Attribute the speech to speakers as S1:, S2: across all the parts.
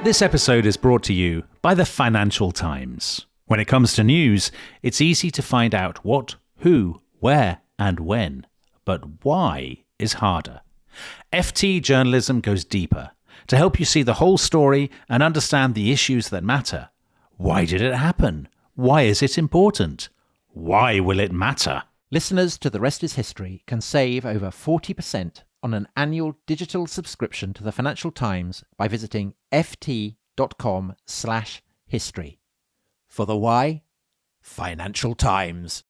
S1: This episode is brought to you by the Financial Times. When it comes to news, it's easy to find out what, who, where, and when. But why is harder. FT journalism goes deeper to help you see the whole story and understand the issues that matter. Why did it happen? Why is it important? Why will it matter?
S2: Listeners to The Rest is History can save over 40% on an annual digital subscription to the Financial Times by visiting ft.com/history. For the why, Financial Times.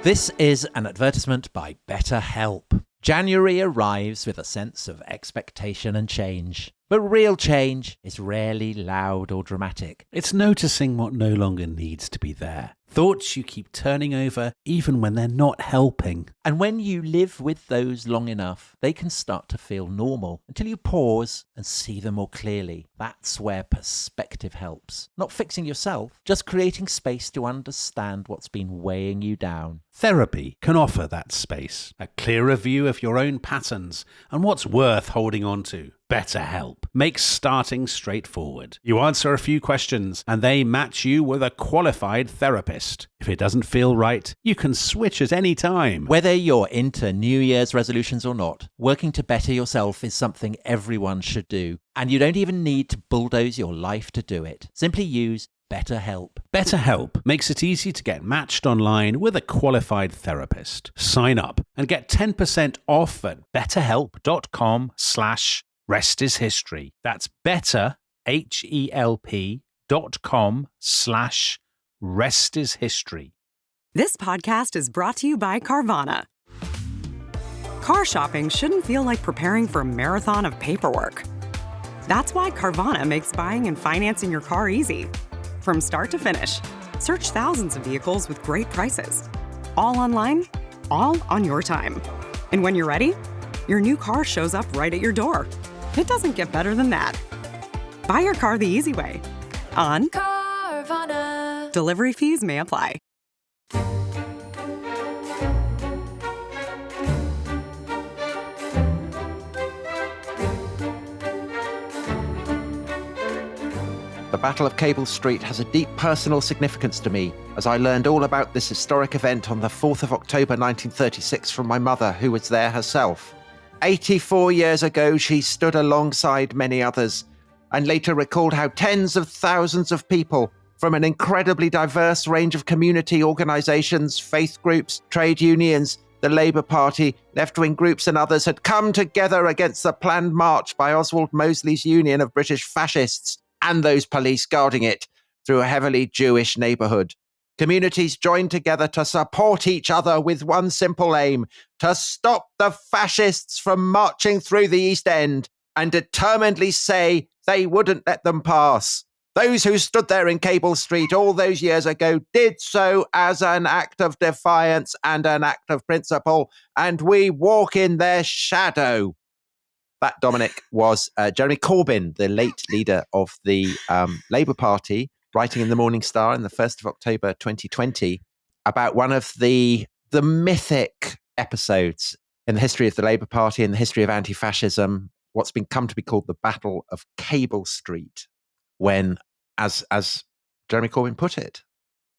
S2: This is an advertisement by BetterHelp. January arrives with a sense of expectation and change. But real change is rarely loud or dramatic.
S1: It's noticing what no longer needs to be there. Thoughts you keep turning over even when they're not helping.
S2: And when you live with those long enough, they can start to feel normal until you pause and see them more clearly. That's where perspective helps. Not fixing yourself, just creating space to understand what's been weighing you down.
S1: Therapy can offer that space, a clearer view of your own patterns and what's worth holding on to. BetterHelp makes starting straightforward. You answer a few questions and they match you with a qualified therapist. If it doesn't feel right, you can switch at any time.
S2: Whether you're into New Year's resolutions or not, working to better yourself is something everyone should do. And you don't even need to bulldoze your life to do it. Simply use BetterHelp.
S1: BetterHelp makes it easy to get matched online with a qualified therapist. Sign up and get 10% off at betterhelp.com/restishistory. That's better, HELP.com/restishistory.
S3: This podcast is brought to you by Carvana. Car shopping shouldn't feel like preparing for a marathon of paperwork. That's why Carvana makes buying and financing your car easy. From start to finish, search thousands of vehicles with great prices. All online, all on your time. And when you're ready, your new car shows up right at your door. It doesn't get better than that. Buy your car the easy way on Carvana. Delivery fees may apply.
S2: The Battle of Cable Street has a deep personal significance to me, as I learned all about this historic event on the 4th of October 1936 from my mother, who was there herself. 84 years ago, she stood alongside many others, and later recalled how tens of thousands of people from an incredibly diverse range of community organisations, faith groups, trade unions, the Labour Party, left-wing groups and others had come together against the planned march by Oswald Mosley's Union of British Fascists and those police guarding it through a heavily Jewish neighbourhood. Communities joined together to support each other with one simple aim: to stop the fascists from marching through the East End, and determinedly say they wouldn't let them pass. Those who stood there in Cable Street all those years ago did so as an act of defiance and an act of principle, and we walk in their shadow. That, Dominic, was Jeremy Corbyn, the late leader of the Labour Party, writing in the Morning Star on the 1st of October 2020 about one of the mythic episodes in the history of the Labour Party and the history of anti-fascism, what's come to be called the Battle of Cable Street, when, as Jeremy Corbyn put it,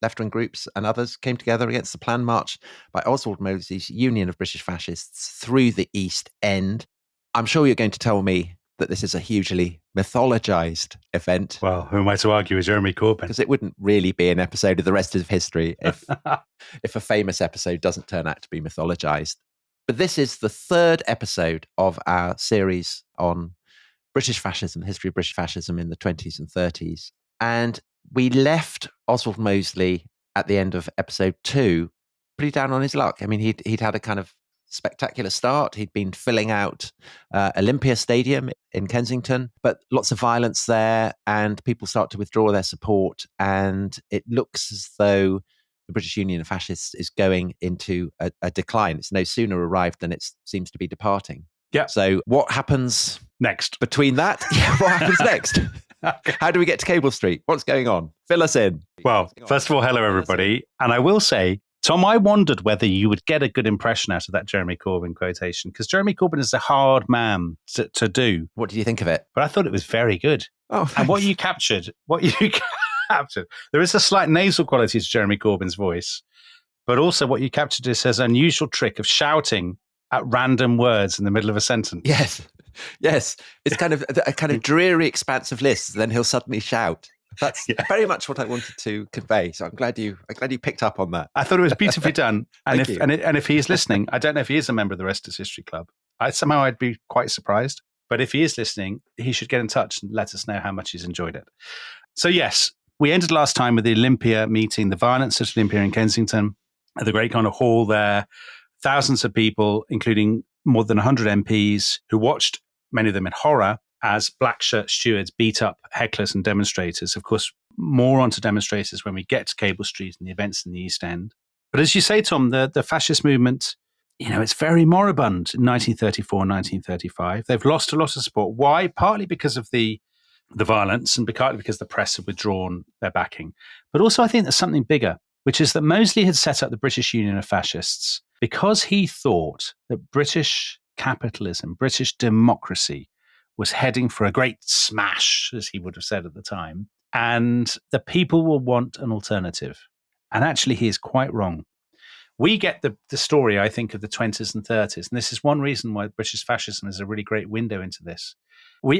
S2: left-wing groups and others came together against the planned march by Oswald Mosley's Union of British Fascists through the East End. I'm sure you're going to tell me that this is a hugely mythologized event.
S1: Well, who am I to argue with Jeremy Corbyn?
S2: Because it wouldn't really be an episode of The Rest of History if a famous episode doesn't turn out to be mythologized. But this is the third episode of our series on British fascism, the history of British fascism in the 20s and 30s. And we left Oswald Mosley at the end of episode 2 pretty down on his luck. I mean, he'd had a kind of spectacular start. He'd been filling out Olympia Stadium in Kensington, but lots of violence there, and people start to withdraw their support. And it looks as though the British Union of Fascists is going into a decline. It's no sooner arrived than it seems to be departing.
S1: Yeah.
S2: So what happens
S1: next?
S2: Between that? Yeah, what happens next? How do we get to Cable Street? What's going on? Fill us in.
S1: Well, first of all, hello, everybody. And I will say, Tom, I wondered whether you would get a good impression out of that Jeremy Corbyn quotation, because Jeremy Corbyn is a hard man to do.
S2: What did you think of it?
S1: But I thought it was very good.
S2: Oh, thanks.
S1: And what you captured, there is a slight nasal quality to Jeremy Corbyn's voice, but also what you captured is his unusual trick of shouting at random words in the middle of a sentence.
S2: Yes. It's kind of a kind of dreary expanse of lists. Then he'll suddenly shout. That's very much what I wanted to convey. So I'm glad you picked up on that.
S1: I thought it was beautifully done. And
S2: Thank you.
S1: if he is listening, I don't know if he is a member of the Rest is History Club. I'd be quite surprised. But if he is listening, he should get in touch and let us know how much he's enjoyed it. So yes, we ended last time with the Olympia meeting, the violence at Olympia in Kensington, at the great kind of hall there. Thousands of people, including more than 100 MPs, who watched, many of them in horror, as black shirt stewards beat up hecklers and demonstrators. Of course, more onto demonstrators when we get to Cable Street and the events in the East End. But as you say, Tom, the fascist movement, it's very moribund in 1934 and 1935. They've lost a lot of support. Why? Partly because of the violence and partly because the press have withdrawn their backing. But also I think there's something bigger, which is that Mosley had set up the British Union of Fascists because he thought that British capitalism, British democracy was heading for a great smash, as he would have said at the time, and the people will want an alternative. And actually, he is quite wrong. We get the story, I think, of the 20s and 30s, and this is one reason why British fascism is a really great window into this.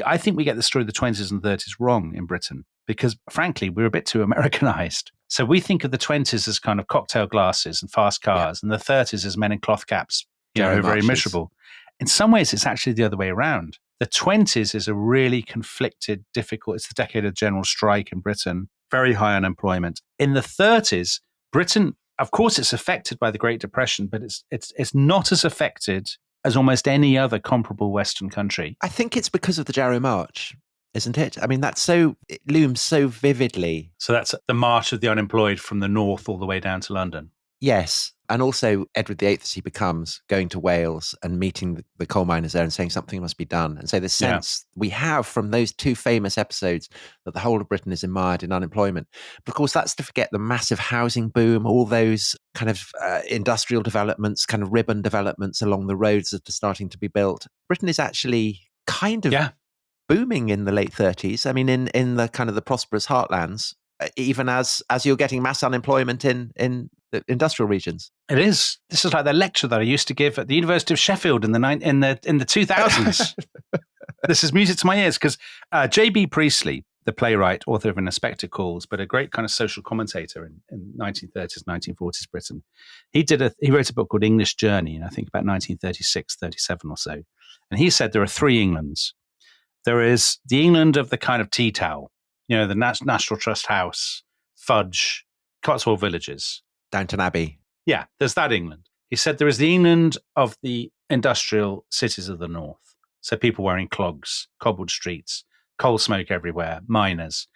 S1: I think we get the story of the 20s and 30s wrong in Britain because, frankly, we're a bit too Americanized. So we think of the 20s as kind of cocktail glasses and fast cars, and the 30s as men in cloth caps, very miserable. In some ways, it's actually the other way around. The 20s is a really conflicted, difficult, it's the decade of general strike in Britain, very high unemployment. In the 30s, Britain, of course, it's affected by the Great Depression, but it's not as affected as almost any other comparable Western country.
S2: I think it's because of the Jarrow March, isn't it? I mean, it looms so vividly.
S1: So that's the march of the unemployed from the north all the way down to London.
S2: Yes. And also Edward VIII, as he becomes, going to Wales and meeting the coal miners there and saying something must be done. And so the sense we have from those two famous episodes that the whole of Britain is mired in unemployment. But of course, that's to forget the massive housing boom, all those kind of industrial developments, kind of ribbon developments along the roads that are starting to be built. Britain is actually kind of booming in the late 30s. I mean, in the kind of the prosperous heartlands, even as you're getting mass unemployment in the industrial regions. It
S1: is. This is like the lecture that I used to give at the University of Sheffield in the 2000s. This is music to my ears because J.B. Priestley, the playwright, author of An Inspector Calls, but a great kind of social commentator in 1930s, 1940s Britain, he wrote a book called English Journey, and I think about 1936, 37 or so. And he said there are three Englands. There is the England of the kind of tea towel, the National Trust House, Fudge, Cotswold Villages.
S2: Downton Abbey.
S1: Yeah, there's that England. He said there is the England of the industrial cities of the north. So people wearing clogs, cobbled streets, coal smoke everywhere, miners.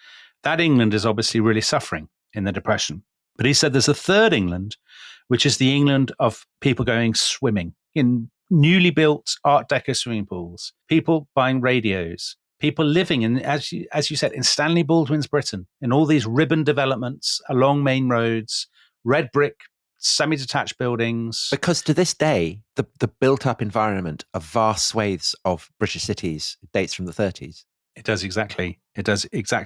S1: That England is obviously really suffering in the Depression. But he said there's a third England, which is the England of people going swimming in newly built Art Deco swimming pools, people buying radios, people living in, as you said, in Stanley Baldwin's Britain, in all these ribbon developments along main roads, red brick, semi-detached buildings.
S2: Because to this day, the built-up environment of vast swathes of British cities dates from the 30s.
S1: It does exactly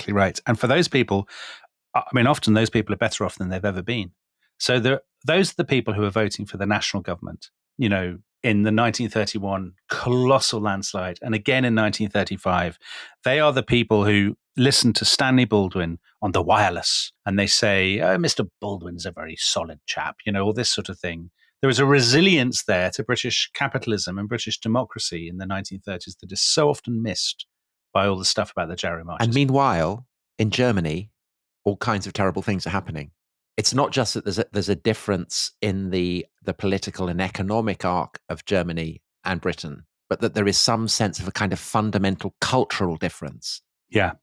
S1: right. And for those people, I mean, often those people are better off than they've ever been. So those are the people who are voting for the national government, in the 1931 colossal landslide, and again in 1935. They are the people who listen to Stanley Baldwin on the wireless, and they say, "Oh, Mr. Baldwin's a very solid chap," all this sort of thing. There was a resilience there to British capitalism and British democracy in the 1930s that is so often missed by all the stuff about the Jarrow marches.
S2: And meanwhile, in Germany, all kinds of terrible things are happening. It's not just that there's a difference in the political and economic arc of Germany and Britain, but that there is some sense of a kind of fundamental cultural difference.
S1: Yeah.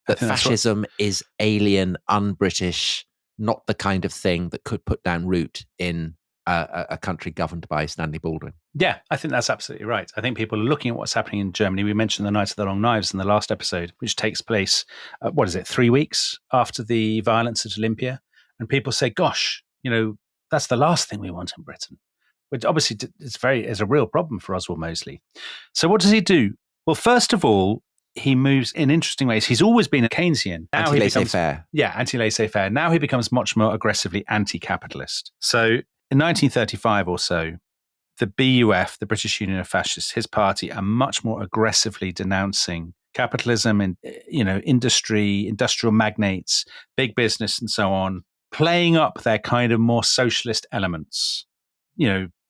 S2: That fascism is alien, un-British, not the kind of thing that could put down root in a country governed by Stanley Baldwin.
S1: Yeah, I think that's absolutely right. I think people are looking at what's happening in Germany. We mentioned the Night of the Long Knives in the last episode, which takes place, 3 weeks after the violence at Olympia. And people say, gosh, That's the last thing we want in Britain, which obviously is a real problem for Oswald Mosley. So what does he do? Well, first of all, he moves in interesting ways. He's always been a Keynesian. Now
S2: Anti-laissez-faire.
S1: Anti-laissez-faire. Now he becomes much more aggressively anti-capitalist. So in 1935 or so, the BUF, the British Union of Fascists, his party, are much more aggressively denouncing capitalism and, industry, industrial magnates, big business, and so on, playing up their kind of more socialist elements.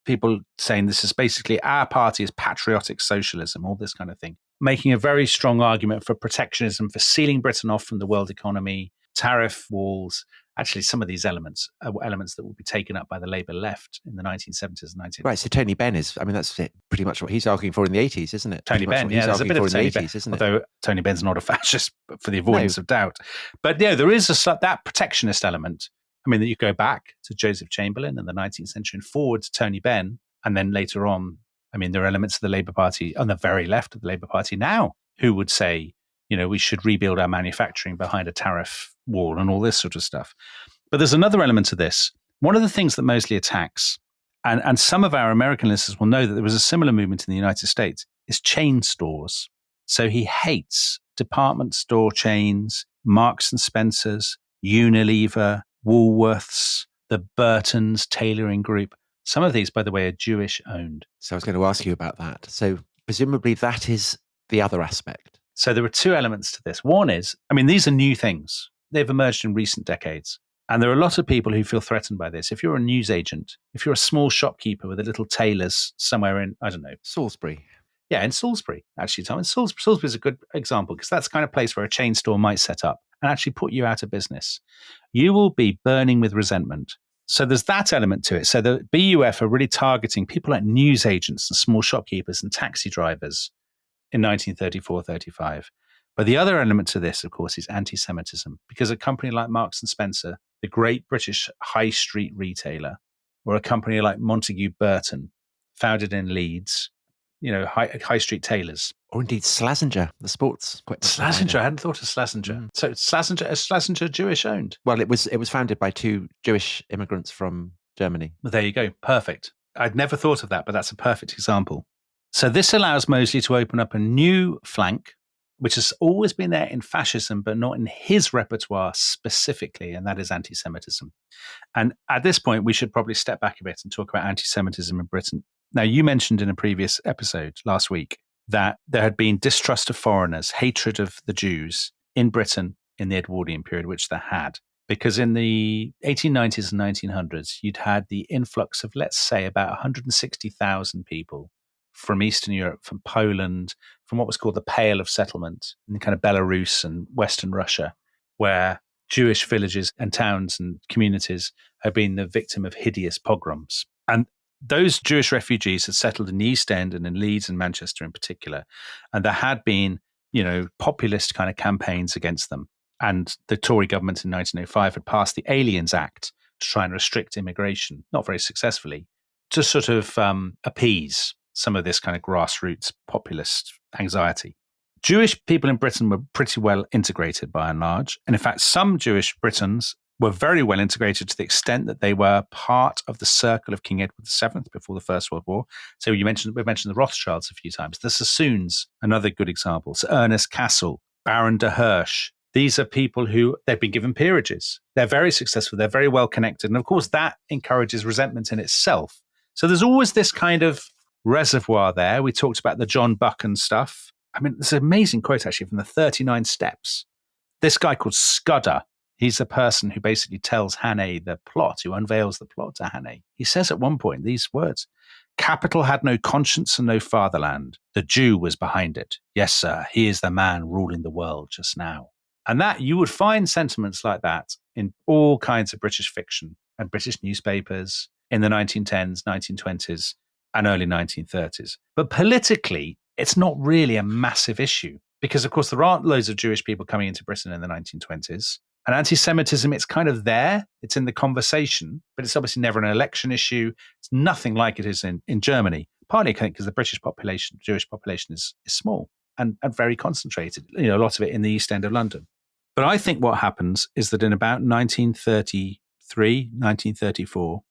S1: People saying this is basically our party is patriotic socialism, all this kind of thing, making a very strong argument for protectionism, for sealing Britain off from the world economy, tariff walls. Actually, some of these elements are elements that will be taken up by the Labour left in the 1970s and 1980s.
S2: Right, so Tony Benn that's pretty much what he's arguing for in the 80s, isn't it?
S1: Tony Benn, yeah, there's a bit of Tony Benn, although Tony Benn's not a fascist, for the avoidance of doubt. But yeah, there is that protectionist element. I mean, that you go back to Joseph Chamberlain in the 19th century and forward to Tony Benn, and then later on, I mean, there are elements of the Labour Party on the very left of the Labour Party now who would say, we should rebuild our manufacturing behind a tariff wall and all this sort of stuff. But there's another element to this. One of the things that Mosley attacks, and some of our American listeners will know that there was a similar movement in the United States, is chain stores. So he hates department store chains, Marks and Spencer's, Unilever, Woolworths, the Burtons Tailoring Group. Some of these, by the way, are Jewish owned.
S2: So I was going to ask you about that. So presumably that is the other aspect.
S1: So there are two elements to this. One is, these are new things. They've emerged in recent decades. And there are a lot of people who feel threatened by this. If you're a newsagent, if you're a small shopkeeper with a little tailor's somewhere in, I don't know.
S2: Salisbury.
S1: Yeah, in Salisbury, actually, Tom. And Salisbury is a good example because that's the kind of place where a chain store might set up and actually put you out of business. You will be burning with resentment. So there's that element to it. So the BUF are really targeting people like newsagents and small shopkeepers and taxi drivers in 1934-35. But the other element to this, of course, is anti-Semitism, because a company like Marks and Spencer, the great British high street retailer, or a company like Montagu Burton, founded in Leeds, high street tailors.
S2: Or indeed Slazenger, the sports equipment.
S1: Slazenger, I hadn't thought of Slazenger. So Slazenger Jewish owned?
S2: Well, it was founded by two Jewish immigrants from Germany.
S1: Well, there you go. Perfect. I'd never thought of that, but that's a perfect example. So this allows Mosley to open up a new flank, which has always been there in fascism, but not in his repertoire specifically, and that is anti-Semitism. And at this point, we should probably step back a bit and talk about anti-Semitism in Britain. Now, you mentioned in a previous episode last week that there had been distrust of foreigners, hatred of the Jews in Britain in the Edwardian period, which there had. Because in the 1890s and 1900s, you'd had the influx of, let's say, about 160,000 people from Eastern Europe, from Poland, from what was called the Pale of Settlement in kind of Belarus and Western Russia, where Jewish villages and towns and communities had been the victim of hideous pogroms. And those Jewish refugees had settled in the East End and in Leeds and Manchester in particular. And there had been, populist kind of campaigns against them. And the Tory government in 1905 had passed the Aliens Act to try and restrict immigration, not very successfully, to sort of appease some of this kind of grassroots populist anxiety. Jewish people in Britain were pretty well integrated by and large. And in fact, some Jewish Britons were very well integrated to the extent that they were part of the circle of King Edward VII before the First World War. So we've mentioned the Rothschilds a few times. The Sassoons, another good example. Sir Ernest Cassel, Baron de Hirsch. These are people who they've been given peerages. They're very successful. They're very well connected. And of course, that encourages resentment in itself. So there's always this kind of reservoir there. We talked about the John Buchan stuff. There's an amazing quote actually from the 39 Steps. This guy called Scudder, he's the person who basically tells Hannay the plot, who unveils the plot to Hannay. He says at one point these words, "Capital had no conscience and no fatherland. The Jew was behind it. Yes, sir, he is the man ruling the world just now." And that you would find sentiments like that in all kinds of British fiction and British newspapers in the 1910s, 1920s, and early 1930s. But politically, it's not really a massive issue because, of course, there aren't loads of Jewish people coming into Britain in the 1920s. And anti-Semitism, it's kind of there. It's in the conversation, but it's obviously never an election issue. It's nothing like it is in Germany, partly I think because the British population, Jewish population is small and very concentrated, a lot of it in the East End of London. But I think what happens is that in about 1933, 1934,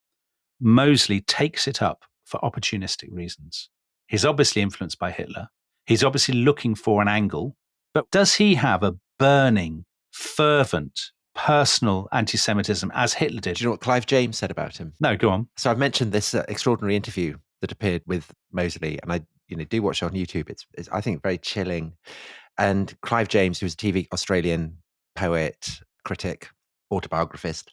S1: Mosley takes it up for opportunistic reasons. He's obviously influenced by Hitler. He's obviously looking for an angle. But does he have a burning, fervent, personal anti-Semitism as Hitler did?
S2: Do you know what Clive James said about him?
S1: No, go on.
S2: So I've mentioned this extraordinary interview that appeared with Mosley, and I do watch it on YouTube. It's I think very chilling. And Clive James, who's a TV Australian poet, critic, autobiographist,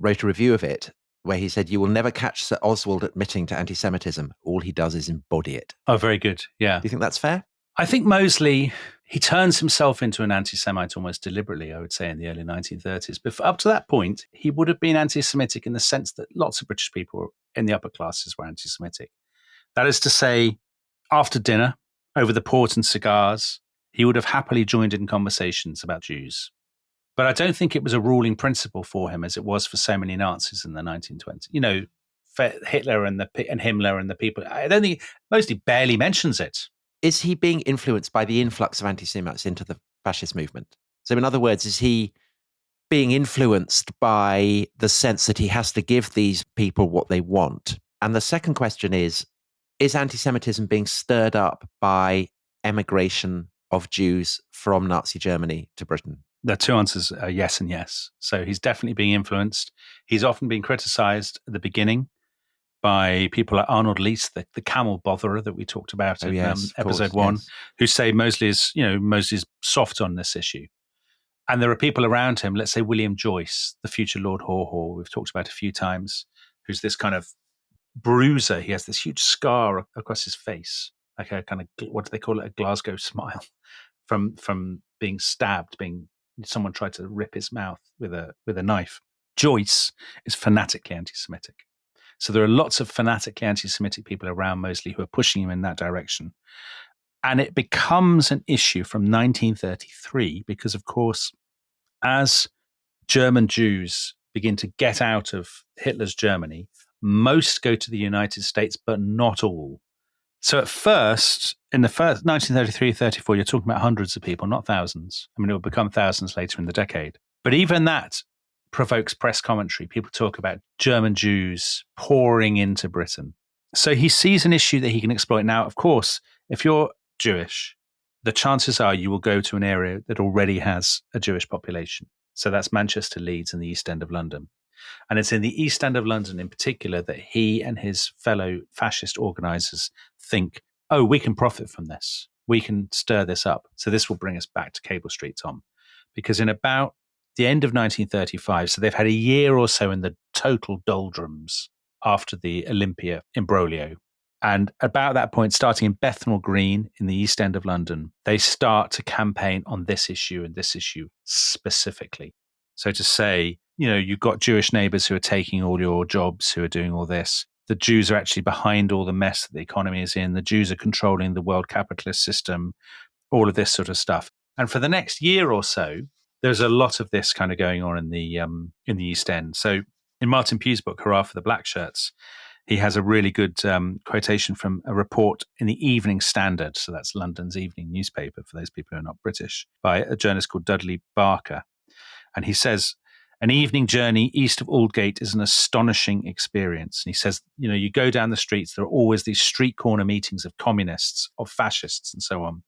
S2: wrote a review of it where he said, "You will never catch Sir Oswald admitting to anti-Semitism. All he does is embody it."
S1: Oh, very good. Yeah.
S2: Do you think that's fair?
S1: I think Mosley, he turns himself into an anti-Semite almost deliberately, I would say, in the early 1930s. But up to that point, he would have been anti-Semitic in the sense that lots of British people in the upper classes were anti-Semitic. That is to say, after dinner, over the port and cigars, he would have happily joined in conversations about Jews. But I don't think it was a ruling principle for him as it was for so many Nazis in the 1920s. You know, for Hitler and Himmler and the people, I don't think, Mosley barely mentions it.
S2: Is he being influenced by the influx of anti-Semites into the fascist movement? So in other words, is he being influenced by the sense that he has to give these people what they want? And the second question is anti-Semitism being stirred up by emigration of Jews from Nazi Germany to Britain?
S1: The two answers are yes and yes. So he's definitely being influenced. He's often been criticized at the beginning by people like Arnold Leese, the camel botherer that we talked about in episode 1, who say Mosley's soft on this issue. And there are people around him, let's say William Joyce, the future Lord Haw-Haw, we've talked about a few times, who's this kind of bruiser. He has this huge scar across his face, like a kind of, what do they call it, a Glasgow smile, from being stabbed, someone tried to rip his mouth with a knife. Joyce is fanatically anti-Semitic. So there are lots of fanatically anti-Semitic people around Mosley who are pushing him in that direction. And it becomes an issue from 1933 because, of course, as German Jews begin to get out of Hitler's Germany, most go to the United States, but not all. So at first, in the first 1933-34, you're talking about hundreds of people, not thousands. I mean, it will become thousands later in the decade. But even that provokes press commentary. People talk about German Jews pouring into Britain. So he sees an issue that he can exploit. Now, of course, if you're Jewish, the chances are you will go to an area that already has a Jewish population. So that's Manchester, Leeds, and the East End of London. And it's in the East End of London in particular that he and his fellow fascist organisers think, oh, we can profit from this. We can stir this up. So this will bring us back to Cable Street, Tom. Because in about the end of 1935, so they've had a year or so in the total doldrums after the Olympia imbroglio. And about that point, starting in Bethnal Green in the East End of London, they start to campaign on this issue and this issue specifically. So to say, you know, you've got Jewish neighbors who are taking all your jobs, who are doing all this. The Jews are actually behind all the mess that the economy is in. The Jews are controlling the world capitalist system, all of this sort of stuff. And for the next year or so, there's a lot of this kind of going on in the East End. So in Martin Pugh's book, Hurrah for the Blackshirts, he has a really good quotation from a report in the Evening Standard. So that's London's evening newspaper, for those people who are not British, by a journalist called Dudley Barker. And he says, an evening journey east of Aldgate is an astonishing experience. And he says, you know, you go down the streets, there are always these street corner meetings of communists, of fascists, and so on.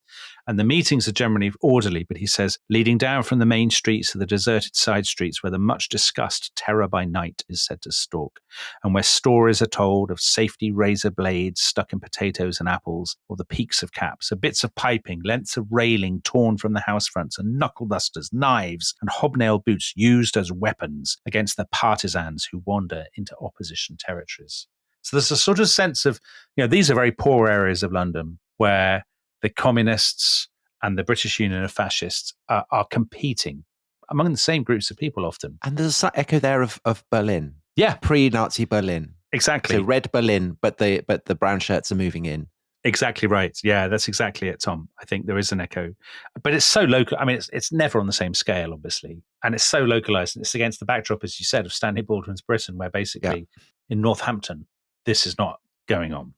S1: And the meetings are generally orderly, but he says, leading down from the main streets to the deserted side streets where the much discussed terror by night is said to stalk, and where stories are told of safety razor blades stuck in potatoes and apples, or the peaks of caps, or bits of piping, lengths of railing torn from the house fronts, and knuckle dusters, knives, and hobnail boots used as weapons against the partisans who wander into opposition territories. So there's a sort of sense of, you know, these are very poor areas of London where the communists and the British Union of Fascists are competing among the same groups of people often.
S2: And there's an echo there of Berlin.
S1: Yeah.
S2: Pre-Nazi Berlin.
S1: Exactly.
S2: So red Berlin, but the brown shirts are moving in.
S1: Exactly right. Yeah, that's exactly it, Tom. I think there is an echo. But it's so local. I mean, it's never on the same scale, obviously. And it's so localized. And it's against the backdrop, as you said, of Stanley Baldwin's Britain, where basically in Northampton, this is not going on.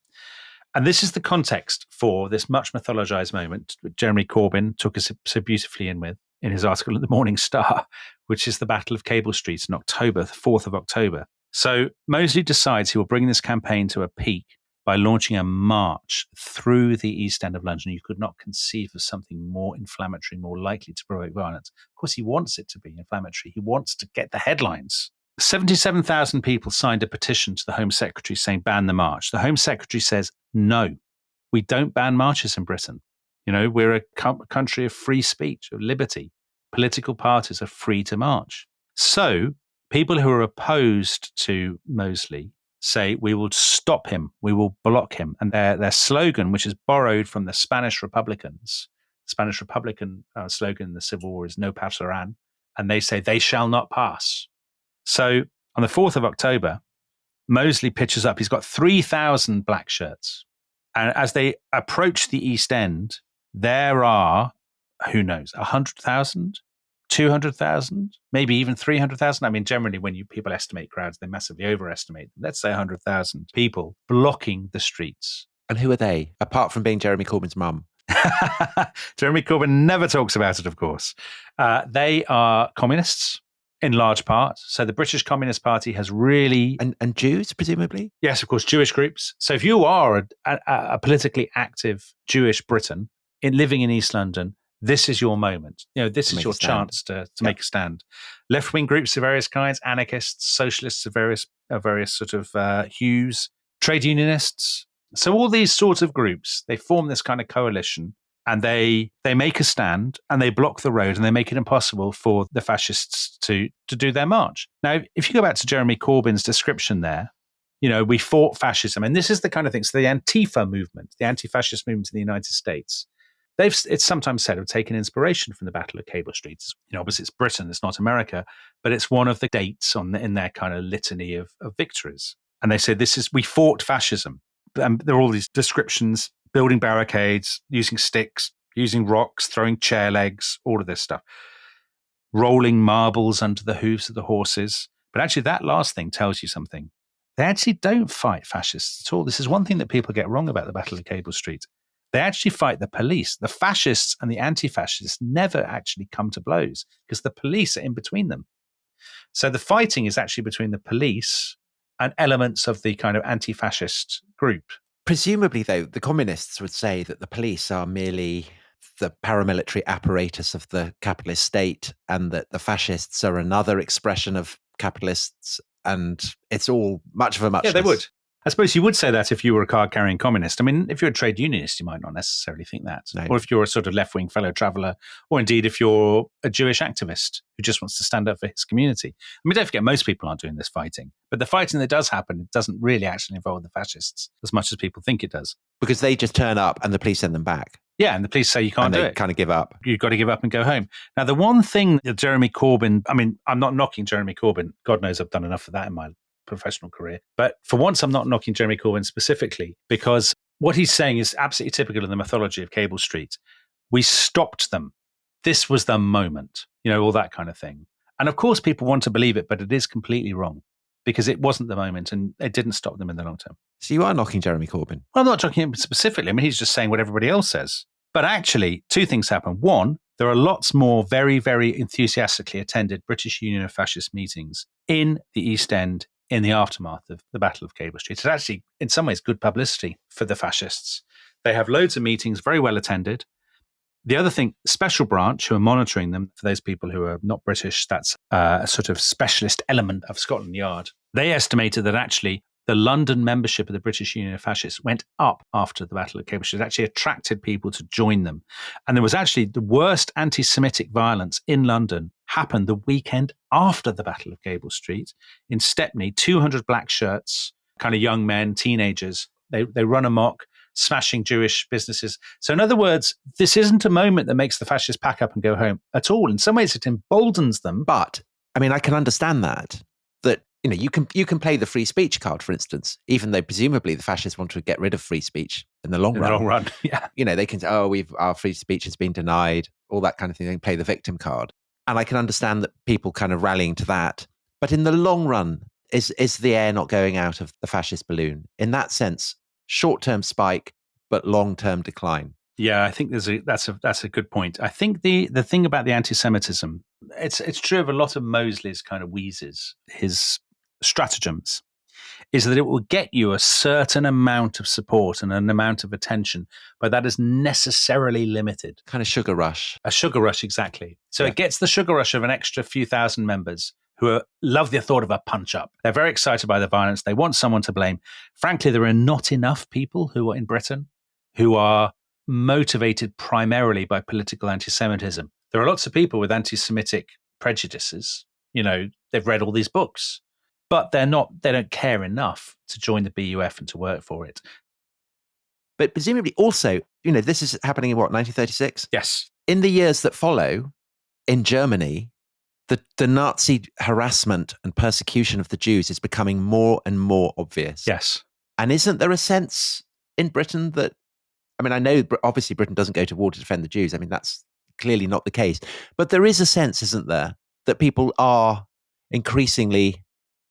S1: And this is the context for this much mythologized moment that Jeremy Corbyn took us so beautifully in with in his article at the Morning Star, which is the Battle of Cable Street in October, the 4th of October. So Mosley decides he will bring this campaign to a peak by launching a march through the East End of London. You could not conceive of something more inflammatory, more likely to provoke violence. Of course, he wants it to be inflammatory. He wants to get the headlines. 77,000 people signed a petition to the Home Secretary saying ban the march. The Home Secretary says, no, we don't ban marches in Britain. We're a country of free speech, of liberty. Political parties are free to march. So people who are opposed to Mosley say, we will stop him, we will block him. And their slogan, which is borrowed from the Spanish Republicans, the Spanish Republican slogan in the Civil War is no pasarán, and they say they shall not pass. So on the 4th of October, Mosley pitches up. He's got 3,000 black shirts. And as they approach the East End, there are, who knows, 100,000? 200,000, maybe even 300,000. I mean, generally, when people estimate crowds, they massively overestimate them. Let's say 100,000 people blocking the streets.
S2: And who are they, apart from being Jeremy Corbyn's mum?
S1: Jeremy Corbyn never talks about it, of course. They are communists in large part. So the British Communist Party has really...
S2: And Jews, presumably?
S1: Yes, of course, Jewish groups. So if you are a politically active Jewish Briton living in East London, this is your moment. This is your chance to make a stand. Left-wing groups of various kinds, anarchists, socialists of various sort of hues, trade unionists. So all these sorts of groups, they form this kind of coalition, and they make a stand, and they block the road, and they make it impossible for the fascists to do their march. Now, if you go back to Jeremy Corbyn's description there, we fought fascism, and this is the kind of thing. So the Antifa movement, the anti-fascist movement in the United States, it's sometimes said, have taken inspiration from the Battle of Cable Street. Obviously it's Britain, it's not America, but it's one of the dates in their kind of litany of victories. And they say we fought fascism. And there are all these descriptions, building barricades, using sticks, using rocks, throwing chair legs, all of this stuff, rolling marbles under the hooves of the horses. But actually that last thing tells you something. They actually don't fight fascists at all. This is one thing that people get wrong about the Battle of Cable Street. They actually fight the police. The fascists and the anti-fascists never actually come to blows because the police are in between them. So the fighting is actually between the police and elements of the kind of anti-fascist group.
S2: Presumably, though, the communists would say that the police are merely the paramilitary apparatus of the capitalist state, and that the fascists are another expression of capitalists, and it's all much of a muchness.
S1: Yeah, they would. I suppose you would say that if you were a card-carrying communist. I mean, if you're a trade unionist, you might not necessarily think that. No. Or if you're a sort of left-wing fellow traveller, or indeed if you're a Jewish activist who just wants to stand up for his community. I mean, don't forget, most people aren't doing this fighting. But the fighting that does happen, it doesn't really actually involve the fascists as much as people think it does.
S2: Because they just turn up and the police send them back.
S1: Yeah, and the police say you can't do it.
S2: And they kind of give up.
S1: You've got to give up and go home. Now, the one thing that Jeremy Corbyn, I mean, I'm not knocking Jeremy Corbyn. God knows I've done enough of that in my professional career. But for once, I'm not knocking Jeremy Corbyn specifically, because what he's saying is absolutely typical of the mythology of Cable Street. We stopped them. This was the moment, all that kind of thing. And of course, people want to believe it, but it is completely wrong because it wasn't the moment and it didn't stop them in the long term.
S2: So you are knocking Jeremy Corbyn?
S1: Well, I'm not knocking him specifically. I mean, he's just saying what everybody else says. But actually, two things happen. One, there are lots more very, very enthusiastically attended British Union of Fascist meetings in the East End in the aftermath of the Battle of Cable Street. It's actually, in some ways, good publicity for the fascists. They have loads of meetings, very well attended. The other thing, Special Branch, who are monitoring them, for those people who are not British, that's a sort of specialist element of Scotland Yard. They estimated that actually the London membership of the British Union of Fascists went up after the Battle of Cable Street. It actually attracted people to join them. And there was actually the worst anti-Semitic violence in London happened the weekend after the Battle of Cable Street. In Stepney, 200 black shirts, kind of young men, teenagers, they run amok, smashing Jewish businesses. So in other words, this isn't a moment that makes the fascists pack up and go home at all. In some ways, it emboldens them.
S2: But, I mean, I can understand that you can play the free speech card, for instance, even though presumably the fascists want to get rid of free speech in the long run.
S1: In the long run, yeah.
S2: They can say, our free speech has been denied, all that kind of thing. They can play the victim card. And I can understand that people kind of rallying to that. But in the long run, is the air not going out of the fascist balloon? In that sense, short-term spike, but long-term decline.
S1: Yeah, I think that's a good point. I think the thing about the anti-Semitism, it's true of a lot of Mosley's kind of wheezes, his stratagems is that it will get you a certain amount of support and an amount of attention, but that is necessarily limited.
S2: Kind of sugar rush.
S1: A sugar rush, exactly. So
S2: Yeah.
S1: it gets the sugar rush of an extra few thousand members who love the thought of a punch-up. They're very excited by the violence. They want someone to blame. Frankly, there are not enough people who are in Britain who are motivated primarily by political anti-Semitism. There are lots of people with anti-Semitic prejudices. You know, they've read all these books, but they don't care enough to join the BUF and to work for it.
S2: But presumably also, you know, this is happening in what, 1936?
S1: Yes.
S2: In the years that follow, in Germany, the Nazi harassment and persecution of the Jews is becoming more and more obvious.
S1: Yes.
S2: And isn't there a sense in Britain that, I mean, I know obviously Britain doesn't go to war to defend the Jews. I mean, that's clearly not the case. But there is a sense, isn't there, that people are increasingly,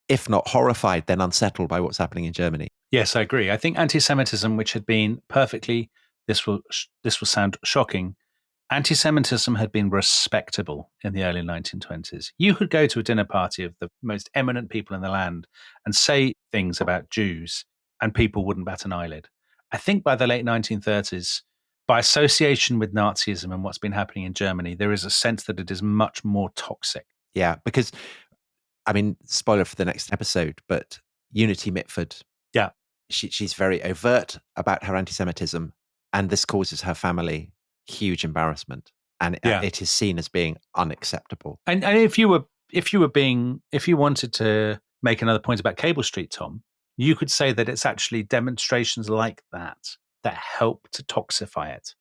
S2: if not horrified, then unsettled by what's happening in Germany.
S1: Yes, I agree. I think anti-Semitism, which had been perfectly, this will sound shocking, anti-Semitism had been respectable in the early 1920s. You could go to a dinner party of the most eminent people in the land and say things about Jews, and people wouldn't bat an eyelid. I think by the late 1930s, by association with Nazism and what's been happening in Germany, there is a sense that it is much more toxic.
S2: Yeah, because, I mean, spoiler for the next episode, but Unity Mitford,
S1: yeah,
S2: she's very overt about her anti-Semitism, and this causes her family huge embarrassment, and it is seen as being unacceptable.
S1: And if you wanted to make another point about Cable Street, Tom, you could say that it's actually demonstrations like that help to toxify it.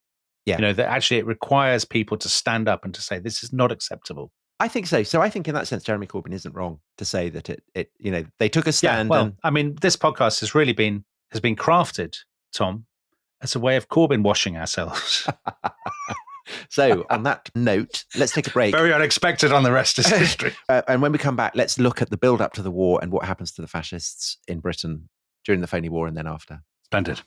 S2: Yeah,
S1: you know, that actually it requires people to stand up and to say this is not acceptable.
S2: I think so. So I think in that sense, Jeremy Corbyn isn't wrong to say that it you know, they took a stand.
S1: Yeah, well, I mean, this podcast has been crafted, Tom, as a way of Corbyn washing ourselves.
S2: So on that note, let's take a break.
S1: Very unexpected on the rest is history.
S2: And when we come back, let's look at the build up to the war and what happens to the fascists in Britain during the phony war and then after.
S1: Splendid.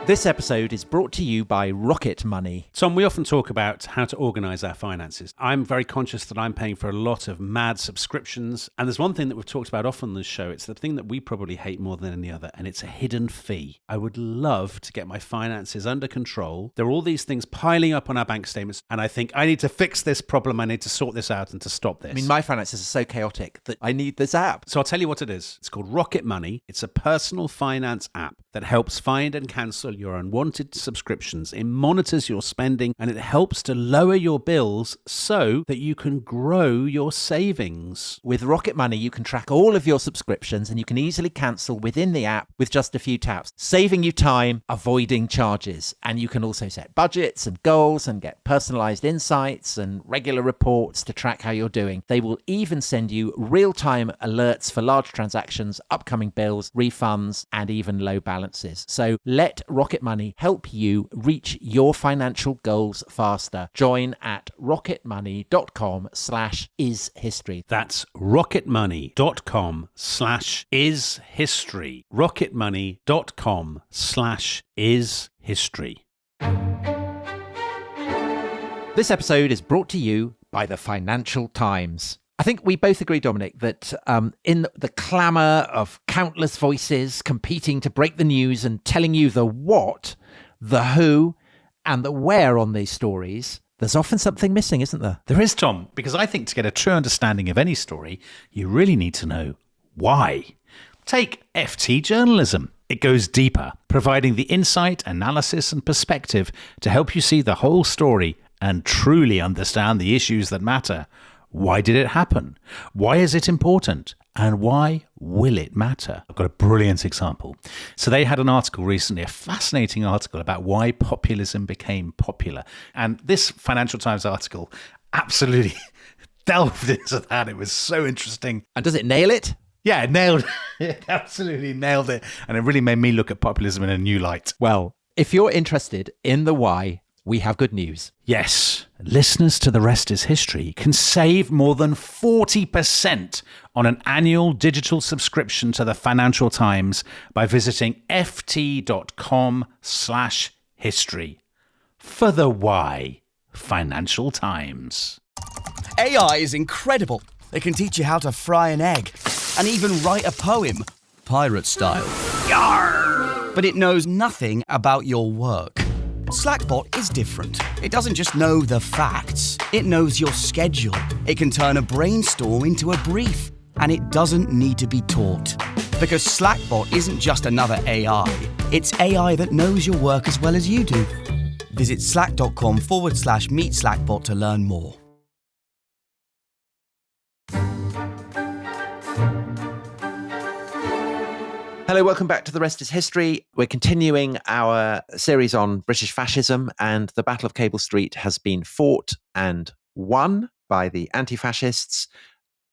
S2: This episode is brought to you by Rocket Money.
S4: Tom, we often talk about how to organise our finances. I'm very conscious that I'm paying for a lot of mad subscriptions. And there's one thing that we've talked about often on this show. It's the thing that we probably hate more than any other, and it's a hidden fee. I would love to get my finances under control. There are all these things piling up on our bank statements, and I think I need to fix this problem. I need to sort this out and to stop this.
S2: I mean, my finances are so chaotic that I need this app.
S4: So I'll tell you what it is. It's called Rocket Money. It's a personal finance app that helps find and cancel your unwanted subscriptions. It monitors your spending and it helps to lower your bills so that you can grow your savings.
S2: With Rocket Money, you can track all of your subscriptions and you can easily cancel within the app with just a few taps, saving you time, avoiding charges. And you can also set budgets and goals and get personalized insights and regular reports to track how you're doing. They will even send you real-time alerts for large transactions, upcoming bills, refunds, and even low balances. So let Rocket Money help you reach your financial goals faster. Join at rocketmoney.com/ishistory.
S4: That's rocketmoney.com/ishistory. rocketmoney.com/ishistory.
S2: This episode is brought to you by the Financial Times. I think we both agree, Dominic, that in the clamour of countless voices competing to break the news and telling you the what, the who, and the where on these stories, there's often something missing, isn't there?
S1: There is, Tom, because I think to get a true understanding of any story, you really need to know why. Take FT journalism. It goes deeper, providing the insight, analysis, and perspective to help you see the whole story and truly understand the issues that matter. Why did it happen? Why is it important? And why will it matter? I've got a brilliant example. So they had an article recently, a fascinating article about why populism became popular. And this Financial Times article absolutely delved into that. It was so interesting.
S2: And does it nail it?
S1: Yeah, it nailed it. It absolutely nailed it. And it really made me look at populism in a new light.
S2: Well, if you're interested in the why, we have good news.
S1: Yes, listeners to The Rest is History can save more than 40% on an annual digital subscription to the Financial Times by visiting ft.com/history. For the why, Financial Times.
S5: AI is incredible. It can teach you how to fry an egg and even write a poem, pirate style. Yarr! But it knows nothing about your work. Slackbot is different. It doesn't just know the facts. It knows your schedule. It can turn a brainstorm into a brief. And it doesn't need to be taught. Because Slackbot isn't just another AI. It's AI that knows your work as well as you do. Visit slack.com/meet Slackbot to learn more.
S2: Hello, welcome back to The Rest is History. We're continuing our series on British fascism, and the Battle of Cable Street has been fought and won by the anti-fascists.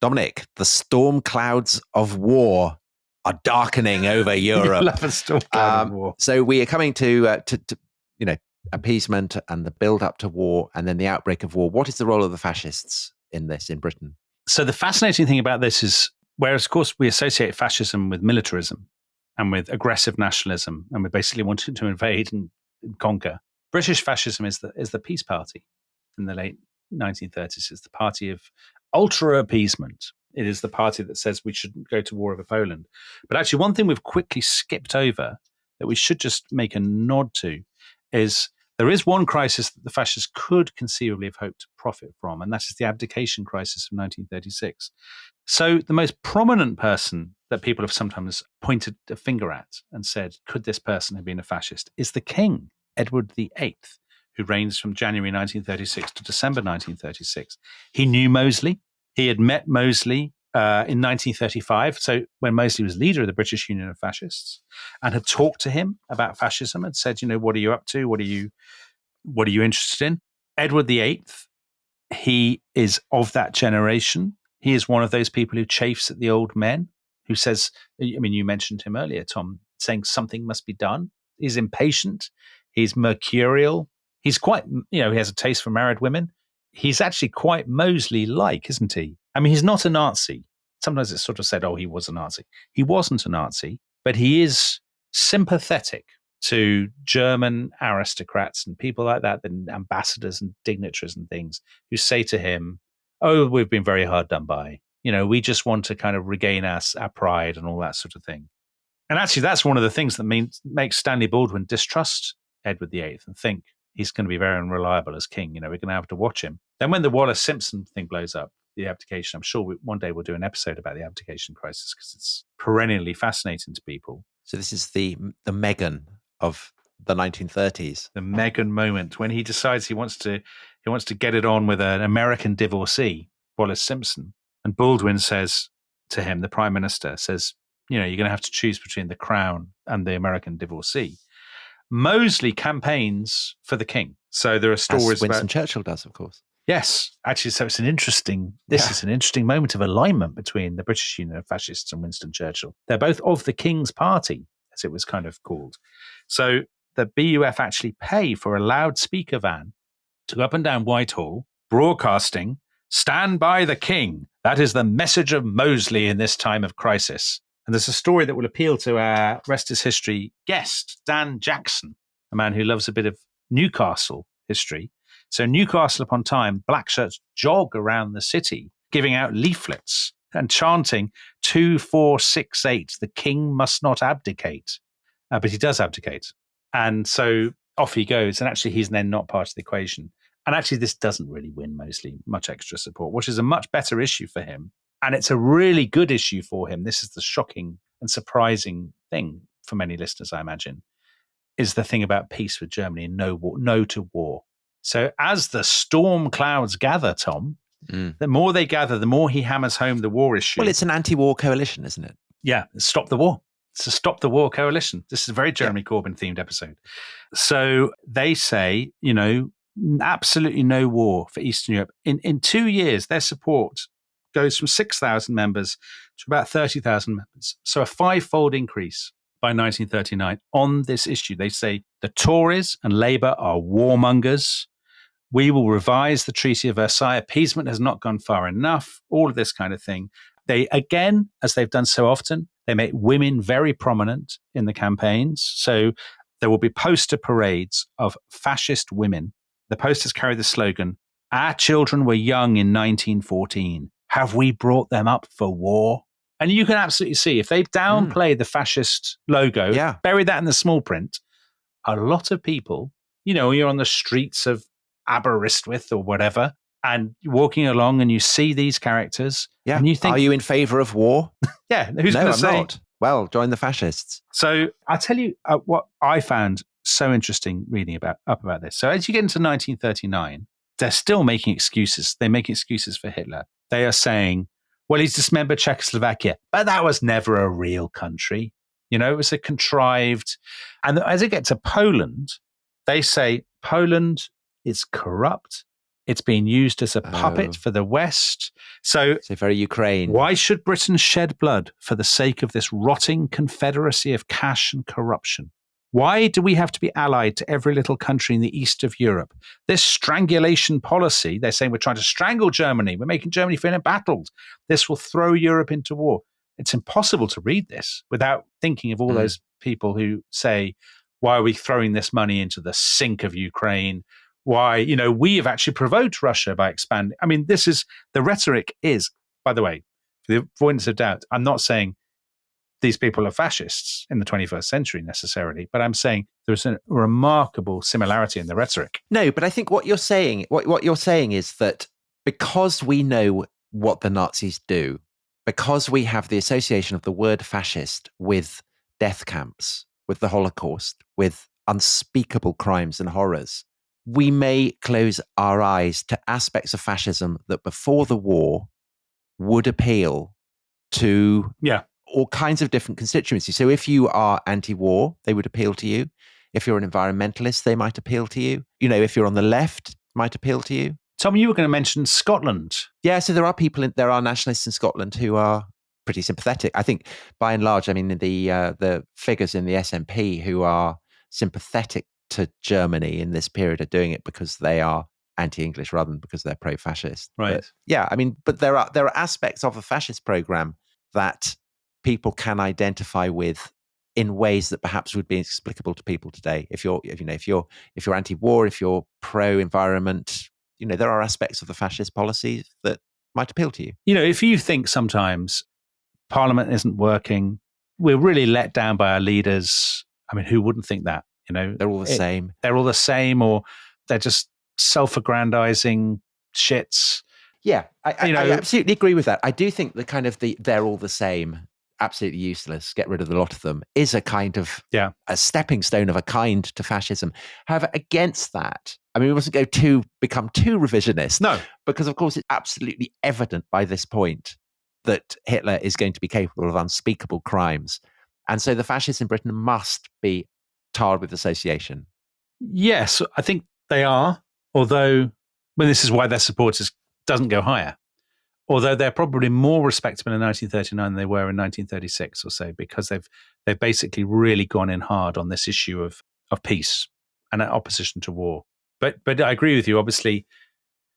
S2: Dominic, the storm clouds of war are darkening over Europe.
S1: Love a storm cloud of war.
S2: So we are coming to appeasement and the build up to war and then the outbreak of war. What is the role of the fascists in this in Britain?
S1: So the fascinating thing about this is, whereas of course we associate fascism with militarism and with aggressive nationalism and with basically wanting to invade and conquer, British fascism is the peace party in the late 1930s. It's the party of ultra appeasement. It is the party that says we shouldn't go to war over Poland. But actually, one thing we've quickly skipped over that we should just make a nod to is there is one crisis that the fascists could conceivably have hoped to profit from, and that is the abdication crisis of 1936. So the most prominent person that people have sometimes pointed a finger at and said, could this person have been a fascist, is the King, Edward VIII, who reigns from January 1936 to December 1936. He knew Mosley. He had met Mosley in 1935, so when Mosley was leader of the British Union of Fascists, and had talked to him about fascism and said, what are you up to? What are you interested in? Edward VIII, he is of that generation. He is one of those people who chafes at the old men, who says, you mentioned him earlier, Tom, saying something must be done. He's impatient. He's mercurial. He's quite, he has a taste for married women. He's actually quite Mosley-like, isn't he? He's not a Nazi. Sometimes it's sort of said, he was a Nazi. He wasn't a Nazi, but he is sympathetic to German aristocrats and people like that, and ambassadors and dignitaries and things, who say to him, we've been very hard done by. We just want to kind of regain our pride and all that sort of thing. And actually, that's one of the things that makes Stanley Baldwin distrust Edward VIII and think he's going to be very unreliable as king. We're going to have to watch him. Then when the Wallace Simpson thing blows up, the abdication, I'm sure one day we'll do an episode about the abdication crisis because it's perennially fascinating to people.
S2: So this is the Meghan of the 1930s.
S1: The Meghan moment when he decides he wants to get it on with an American divorcee, Wallace Simpson. And Baldwin says to him, the Prime Minister says, you're going to have to choose between the Crown and the American divorcee. Mosley campaigns for the king. So there are stories
S2: as Winston Churchill does, of course.
S1: Yes, actually, so it's an interesting moment of alignment between the British Union of Fascists and Winston Churchill. They're both of the King's Party, as it was kind of called. So the BUF actually pay for a loudspeaker van to go up and down Whitehall, broadcasting, "Stand by the King. That is the message of Mosley in this time of crisis." And there's a story that will appeal to our Rest is History guest, Dan Jackson, a man who loves a bit of Newcastle history. So Newcastle upon Tyne, blackshirts jog around the city, giving out leaflets and chanting 2468, the king must not abdicate. But he does abdicate. And so off he goes. And actually, he's then not part of the equation. And actually, this doesn't really win Mosley much extra support, which is a much better issue for him. And it's a really good issue for him. This is the shocking and surprising thing for many listeners, I imagine, is the thing about peace with Germany and no to war. So as the storm clouds gather, Tom, the more they gather, the more he hammers home the war issue.
S2: Well, it's an anti-war coalition, isn't it?
S1: Yeah, stop the war. It's a stop the war coalition. This is a very Jeremy Corbyn themed episode. So they say, absolutely no war for Eastern Europe. In 2 years, their support goes from 6,000 members to about 30,000 members. So a five-fold increase by 1939 on this issue. They say the Tories and Labour are warmongers. We will revise the Treaty of Versailles. Appeasement has not gone far enough. All of this kind of thing. They, again, as they've done so often, they make women very prominent in the campaigns. So there will be poster parades of fascist women. The posters carry the slogan, Our children were young in 1914. Have we brought them up for war? And you can absolutely see if they downplay the fascist logo,
S2: Yeah.
S1: bury that in the small print, a lot of people, you're on the streets of Aberystwyth or whatever, and you're walking along and you see these characters,
S2: Yeah.
S1: and you think,
S2: are you in favour of war?
S1: yeah, who's
S2: No,
S1: going to
S2: I'm
S1: say?
S2: not. Well, join the fascists.
S1: So I'll tell you what I found so interesting reading about this. So as you get into 1939, they're still making excuses. They're making excuses for Hitler. They are saying, well, he's dismembered Czechoslovakia, but that was never a real country. It was a contrived. And as it gets to Poland, they say Poland is corrupt. It's being used as a puppet for the West. So
S2: very Ukraine.
S1: Why should Britain shed blood for the sake of this rotting confederacy of cash and corruption? Why do we have to be allied to every little country in the east of Europe? This strangulation policy, they're saying we're trying to strangle Germany. We're making Germany feel embattled. This will throw Europe into war. It's impossible to read this without thinking of all those people who say, why are we throwing this money into the sink of Ukraine? Why, we have actually provoked Russia by expanding. I mean, the rhetoric is, by the way, for the avoidance of doubt, I'm not saying these people are fascists in the 21st century necessarily, but I'm saying there's a remarkable similarity in the rhetoric.
S2: No, but I think what you're saying, what you're saying is that because we know what the Nazis do, because we have the association of the word fascist with death camps, with the Holocaust, with unspeakable crimes and horrors, we may close our eyes to aspects of fascism that before the war would appeal to all kinds of different constituencies. So if you are anti-war, they would appeal to you. If you're an environmentalist, they might appeal to you. If you're on the left, might appeal to you.
S1: Tom, you were going to mention Scotland.
S2: Yeah, so there are nationalists in Scotland who are pretty sympathetic. I think by and large, I mean, the figures in the SNP who are sympathetic to Germany in this period are doing it because they are anti-English rather than because they're pro-fascist.
S1: Right.
S2: But there are aspects of the fascist program that people can identify with in ways that perhaps would be inexplicable to people today. If you're anti-war, if you're pro-environment, there are aspects of the fascist policies that might appeal to you.
S1: If you think sometimes Parliament isn't working, we're really let down by our leaders. I mean, who wouldn't think that?
S2: They're all the same.
S1: They're all the same, or they're just self-aggrandizing shits.
S2: Yeah, I absolutely agree with that. I do think they're all the same, absolutely useless, get rid of the lot of them, is a kind of a stepping stone of a kind to fascism. However, against that, I mean, we mustn't become too revisionist.
S1: No.
S2: Because of course it's absolutely evident by this point that Hitler is going to be capable of unspeakable crimes. And so the fascists in Britain must be tarred with association.
S1: Yes, I think they are, although this is why their support doesn't go higher. Although they're probably more respectable in 1939 than they were in 1936 or so, because they've basically really gone in hard on this issue of peace and opposition to war. But I agree with you, obviously,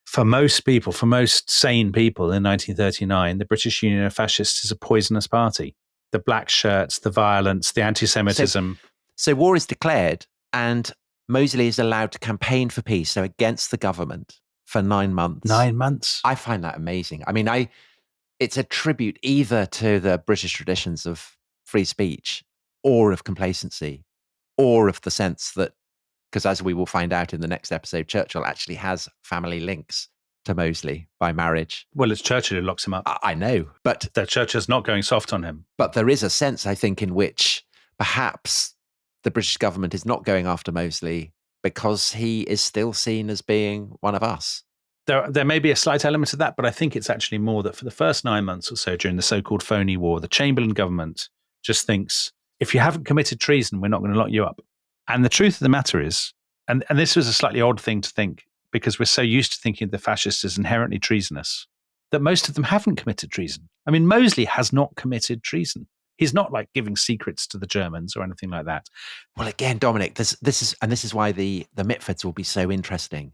S1: for most people, for most sane people in 1939, the British Union of Fascists is a poisonous party. The blackshirts, the violence, the anti-Semitism.
S2: So war is declared and Mosley is allowed to campaign for peace, so against the government, for 9 months.
S1: 9 months.
S2: I find that amazing. I mean, it's a tribute either to the British traditions of free speech or of complacency or of the sense that, because as we will find out in the next episode, Churchill actually has family links to Mosley by marriage.
S1: Well, it's Churchill who locks him up.
S2: I know, but
S1: the Churchill's not going soft on him.
S2: But there is a sense, I think, in which perhaps the British government is not going after Mosley because he is still seen as being one of us.
S1: There may be a slight element of that, but I think it's actually more that for the first 9 months or so during the so-called phony war, the Chamberlain government just thinks, if you haven't committed treason, we're not going to lock you up. And the truth of the matter is, and this was a slightly odd thing to think, because we're so used to thinking of the fascists as inherently treasonous, that most of them haven't committed treason. I mean, Mosley has not committed treason. He's not like giving secrets to the Germans or anything like that.
S2: Well, again, Dominic, this is why the Mitfords will be so interesting.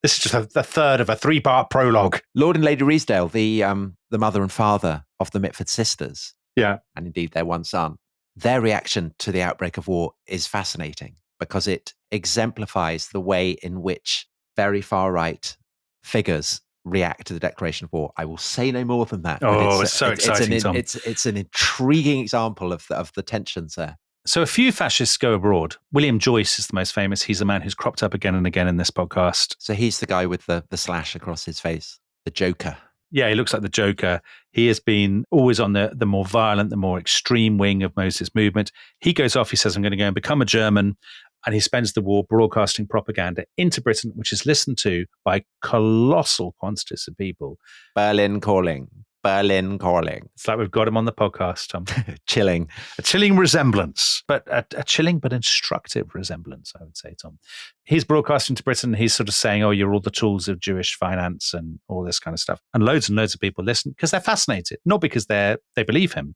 S1: This is just the third of a 3-part prologue.
S2: Lord and Lady Ruysdael, the mother and father of the Mitford sisters,
S1: and
S2: indeed their one son, their reaction to the outbreak of war is fascinating because it exemplifies the way in which very far right figures react to the declaration of war. I will say no more than that.
S1: Oh, it's so exciting, Tom.
S2: It's an intriguing example of the tensions there.
S1: So a few fascists go abroad. William Joyce is the most famous. He's a man who's cropped up again and again in this podcast.
S2: So he's the guy with the slash across his face, the Joker.
S1: Yeah, he looks like the Joker. He has been always on the more violent, the more extreme wing of Mosley's movement. He goes off, he says, I'm going to go and become a German. And he spends the war broadcasting propaganda into Britain, which is listened to by colossal quantities of people.
S2: Berlin calling.
S1: It's like we've got him on the podcast, Tom.
S2: Chilling.
S1: A chilling resemblance, but a chilling but instructive resemblance, I would say, Tom. He's broadcasting to Britain. He's sort of saying, oh, you're all the tools of Jewish finance and all this kind of stuff. And loads of people listen because they're fascinated, not because they believe him.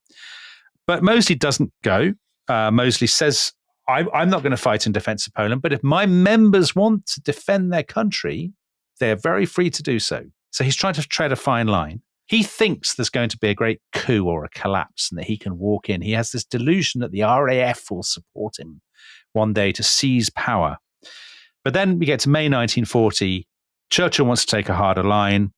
S1: But Mosley doesn't go. Mosley says, I'm not going to fight in defense of Poland, but if my members want to defend their country, they're very free to do so. So he's trying to tread a fine line. He thinks there's going to be a great coup or a collapse and that he can walk in. He has this delusion that the RAF will support him one day to seize power. But then we get to May 1940. Churchill wants to take a harder line.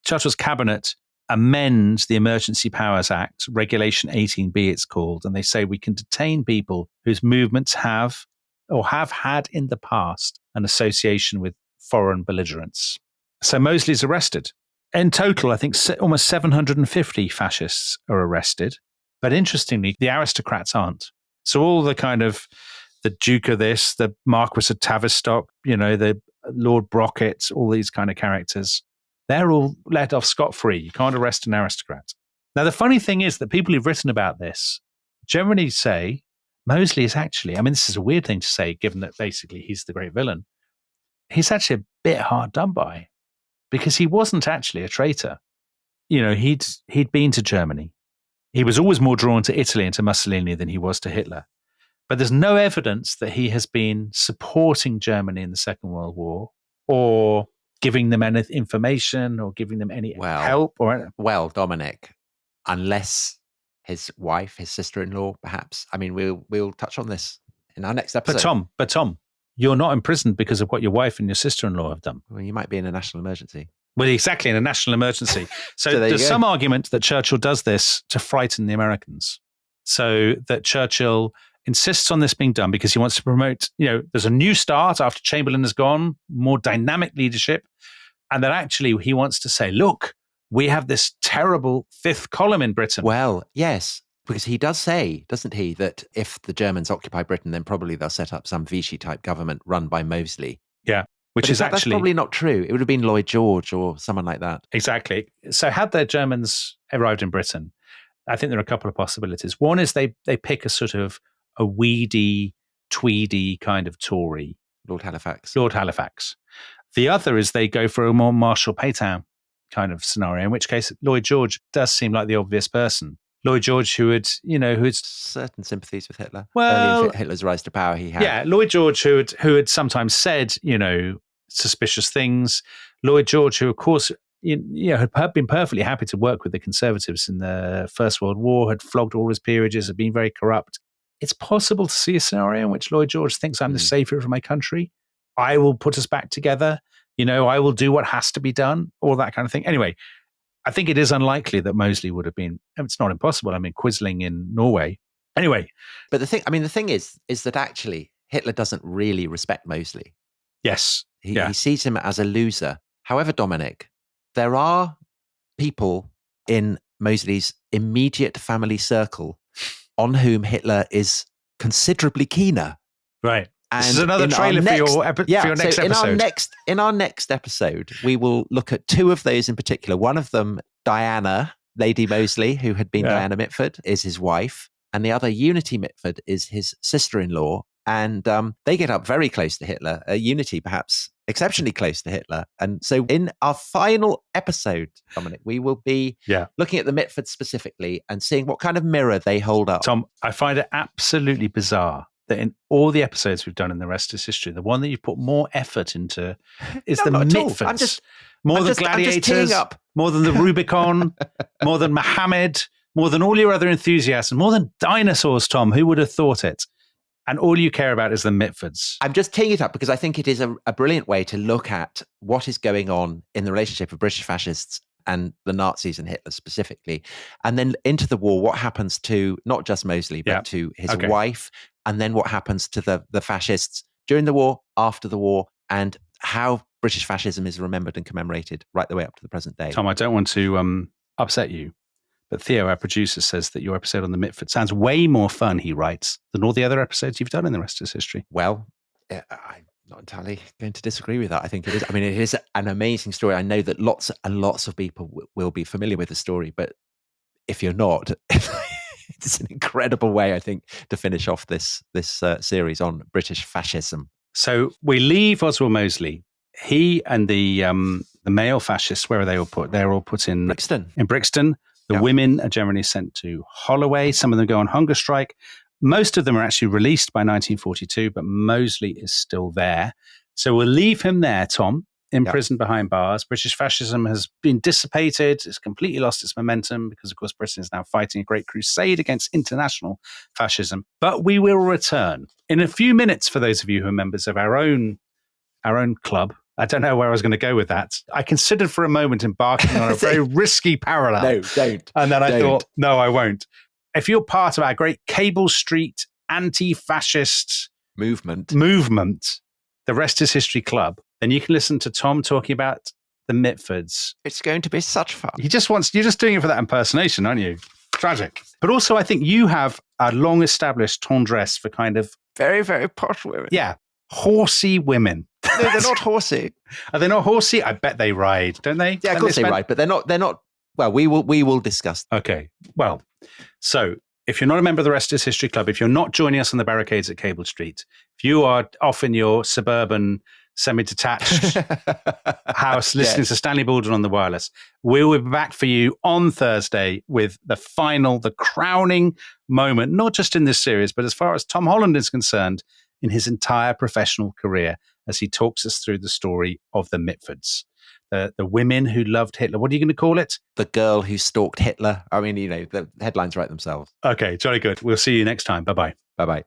S1: Churchill's cabinet amends the Emergency Powers Act, Regulation 18B it's called, and they say we can detain people whose movements have had in the past an association with foreign belligerents. So Mosley's arrested. In total, I think almost 750 fascists are arrested. But interestingly, the aristocrats aren't. So all the kind of the Duke of this, the Marquis of Tavistock, the Lord Brocket, all these kind of characters, they're all let off scot-free. You can't arrest an aristocrat. Now, the funny thing is that people who've written about this generally say Mosley is actually, this is a weird thing to say, given that basically he's the great villain. He's actually a bit hard done by because he wasn't actually a traitor. He'd been to Germany. He was always more drawn to Italy and to Mussolini than he was to Hitler. But there's no evidence that he has been supporting Germany in the Second World War or giving them any information or giving them any help or
S2: well, Dominic, unless his wife, his sister-in-law, perhaps. We'll touch on this in our next episode.
S1: But Tom, you're not imprisoned because of what your wife and your sister-in-law have done.
S2: Well, you might be in a national emergency.
S1: Well, exactly, in a national emergency. So there's some argument that Churchill does this to frighten the Americans. So that Churchill insists on this being done because he wants to promote, there's a new start after Chamberlain has gone, more dynamic leadership. And that actually he wants to say, look, we have this terrible fifth column in Britain.
S2: Well, yes, because he does say, doesn't he, that if the Germans occupy Britain, then probably they'll set up some Vichy-type government run by Mosley.
S1: Yeah, that's
S2: probably not true. It would have been Lloyd George or someone like that.
S1: Exactly. So had the Germans arrived in Britain, I think there are a couple of possibilities. One is they pick a sort of a weedy, tweedy kind of Tory.
S2: Lord Halifax.
S1: The other is they go for a more Marshal Pétain kind of scenario, in which case Lloyd George does seem like the obvious person. Lloyd George, who'd
S2: certain sympathies with Hitler.
S1: Well,
S2: early in Hitler's rise to power, he had.
S1: Yeah, Lloyd George, who had sometimes said, suspicious things. Lloyd George, who of course, had been perfectly happy to work with the Conservatives in the First World War, had flogged all his peerages, had been very corrupt. It's possible to see a scenario in which Lloyd George thinks I'm the savior of my country. I will put us back together. I will do what has to be done, all that kind of thing. Anyway, I think it is unlikely that Mosley would have been, it's not impossible. Quisling in Norway. Anyway.
S2: But the thing is that actually Hitler doesn't really respect Mosley.
S1: Yes.
S2: He sees him as a loser. However, Dominic, there are people in Mosley's immediate family circle on whom Hitler is considerably keener.
S1: Right. And this is another trailer for your next episode.
S2: In our next episode, we will look at two of those in particular. One of them, Diana, Lady Mosley, who had been Diana Mitford, is his wife. And the other, Unity Mitford, is his sister-in-law. And they get up very close to Hitler. Unity, perhaps exceptionally close to Hitler. And so in our final episode, Dominic, we will be looking at the Mitfords specifically and seeing what kind of mirror they hold up.
S1: Tom, I find it absolutely bizarre that in all the episodes we've done in the rest is history, the one that you've put more effort into is the Mitfords. More than Gladiators, more than the Rubicon, more than Muhammad, more than all your other enthusiasm, more than dinosaurs, Tom. Who would have thought it?
S4: and all you care about is the Mitfords.
S2: I'm just teeing it up because I think it is a brilliant way to look at what is going on in the relationship of British fascists and the Nazis and Hitler specifically. And then into the war, what happens to not just Mosley, but to his wife, and then what happens to the fascists during the war, after the war, and how British fascism is remembered and commemorated right the way up to the present day.
S4: Tom, I don't want to upset you, but Theo, our producer, says that your episode on the Mitford sounds way more fun, he writes, than all the other episodes you've done in the rest of his history.
S2: Well, I'm not entirely going to disagree with that. I think it is. I mean, it is an amazing story. I know that lots and lots of people will be familiar with the story, but if you're not, it's an incredible way, I think, to finish off this series on British fascism.
S4: So we leave Oswald Mosley. He and the male fascists, where are they all put? They're all put in
S2: Brixton.
S4: In Brixton. The women are generally sent to Holloway. Some of them go on hunger strike. Most of them are actually released by 1942, but Mosley is still there. So we'll leave him there, Tom, in prison behind bars. British fascism has been dissipated. It's completely lost its momentum because, of course, Britain is now fighting a great crusade against international fascism. But we will return in a few minutes for those of you who are members of our own club. I don't know where I was going to go with that. I considered for a moment embarking on a very risky parallel.
S2: No, don't.
S4: And then I thought, no, I won't. If you're part of our great Cable Street anti-fascist movement, the Rest is History Club, then you can listen to Tom talking about the Mitfords.
S2: It's going to be such fun.
S4: You're just doing it for that impersonation, aren't you? Tragic. But also, I think you have a long-established tendresse for kind of...
S2: very, very posh women.
S4: Yeah. Horsey women.
S2: No, they're not horsey.
S4: Are they not horsey? I bet they ride, don't they?
S2: Yeah, of course they ride, but they're not. Well, we will discuss.
S4: Okay. Well, so if you're not a member of the Rest is History Club, if you're not joining us on the barricades at Cable Street, if you are off in your suburban semi-detached house listening to Stanley Baldwin on the wireless, we will be back for you on Thursday with the crowning moment, not just in this series, but as far as Tom Holland is concerned, in his entire professional career, as he talks us through the story of the Mitfords, the women who loved Hitler. What are you going to call it?
S2: The girl who stalked Hitler. I mean, the headlines write themselves.
S4: Okay, jolly good. We'll see you next time. Bye-bye.
S2: Bye-bye.